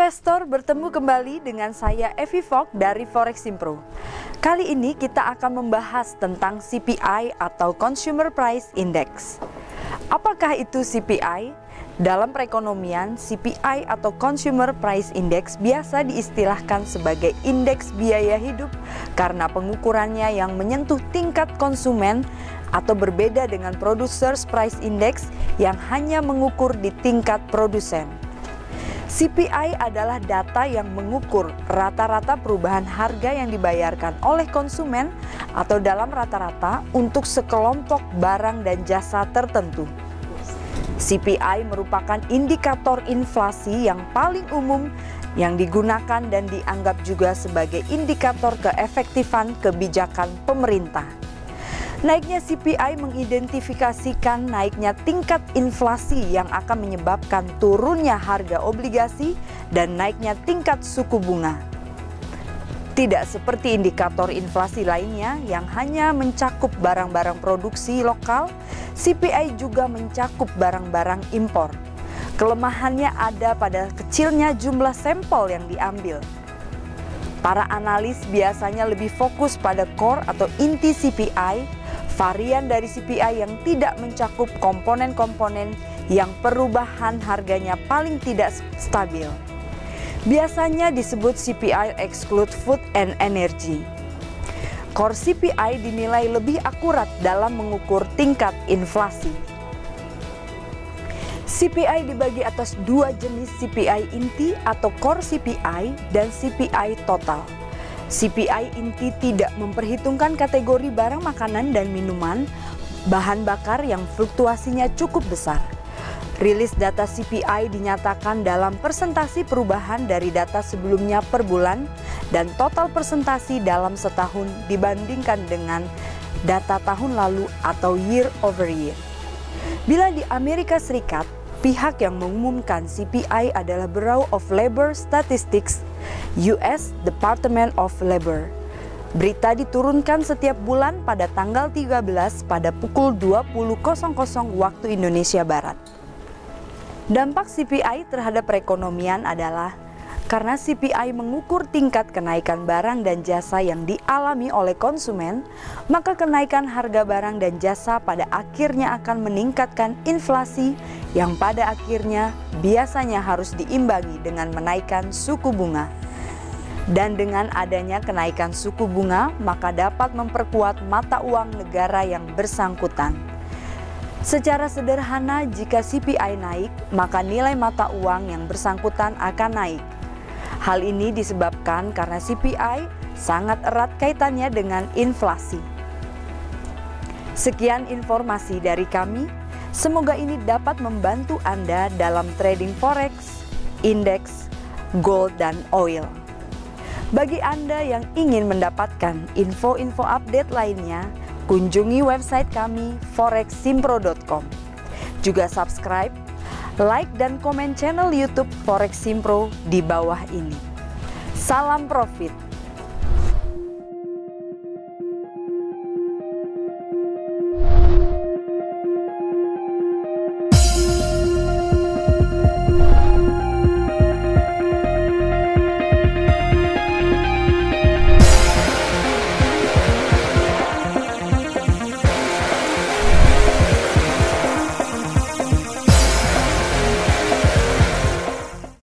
Investor bertemu kembali dengan saya Evi Fok dari Forex Simpro. Kali ini kita akan membahas tentang CPI atau Consumer Price Index. Apakah itu CPI? Dalam perekonomian, CPI atau Consumer Price Index biasa diistilahkan sebagai indeks biaya hidup karena pengukurannya yang menyentuh tingkat konsumen atau berbeda dengan Producers Price Index yang hanya mengukur di tingkat produsen. CPI adalah data yang mengukur rata-rata perubahan harga yang dibayarkan oleh konsumen atau dalam rata-rata untuk sekelompok barang dan jasa tertentu. CPI merupakan indikator inflasi yang paling umum yang digunakan dan dianggap juga sebagai indikator keefektifan kebijakan pemerintah. Naiknya CPI mengidentifikasikan naiknya tingkat inflasi yang akan menyebabkan turunnya harga obligasi dan naiknya tingkat suku bunga. Tidak seperti indikator inflasi lainnya yang hanya mencakup barang-barang produksi lokal, CPI juga mencakup barang-barang impor. Kelemahannya ada pada kecilnya jumlah sampel yang diambil. Para analis biasanya lebih fokus pada core atau inti CPI, varian dari CPI yang tidak mencakup komponen-komponen yang perubahan harganya paling tidak stabil. Biasanya disebut CPI exclude food and energy. Core CPI dinilai lebih akurat dalam mengukur tingkat inflasi. CPI dibagi atas dua jenis CPI inti atau core CPI dan CPI total. CPI inti tidak memperhitungkan kategori barang makanan dan minuman, bahan bakar yang fluktuasinya cukup besar. Rilis data CPI dinyatakan dalam persentasi perubahan dari data sebelumnya per bulan dan total persentasi dalam setahun dibandingkan dengan data tahun lalu atau year over year. Bila di Amerika Serikat, pihak yang mengumumkan CPI adalah Bureau of Labor Statistics, US Department of Labor. Berita diturunkan setiap bulan pada tanggal 13 pada pukul 20.00 waktu Indonesia Barat. Dampak CPI terhadap perekonomian adalah karena CPI mengukur tingkat kenaikan barang dan jasa yang dialami oleh konsumen, maka kenaikan harga barang dan jasa pada akhirnya akan meningkatkan inflasi yang pada akhirnya biasanya harus diimbangi dengan menaikkan suku bunga. Dan dengan adanya kenaikan suku bunga, maka dapat memperkuat mata uang negara yang bersangkutan. Secara sederhana, jika CPI naik, maka nilai mata uang yang bersangkutan akan naik. Hal ini disebabkan karena CPI sangat erat kaitannya dengan inflasi. Sekian informasi dari kami. Semoga ini dapat membantu Anda dalam trading forex, indeks, gold, dan oil. Bagi Anda yang ingin mendapatkan info-info update lainnya, kunjungi website kami forexsimpro.com. Juga subscribe, like, dan komen channel YouTube Forex Simpro di bawah ini. Salam profit!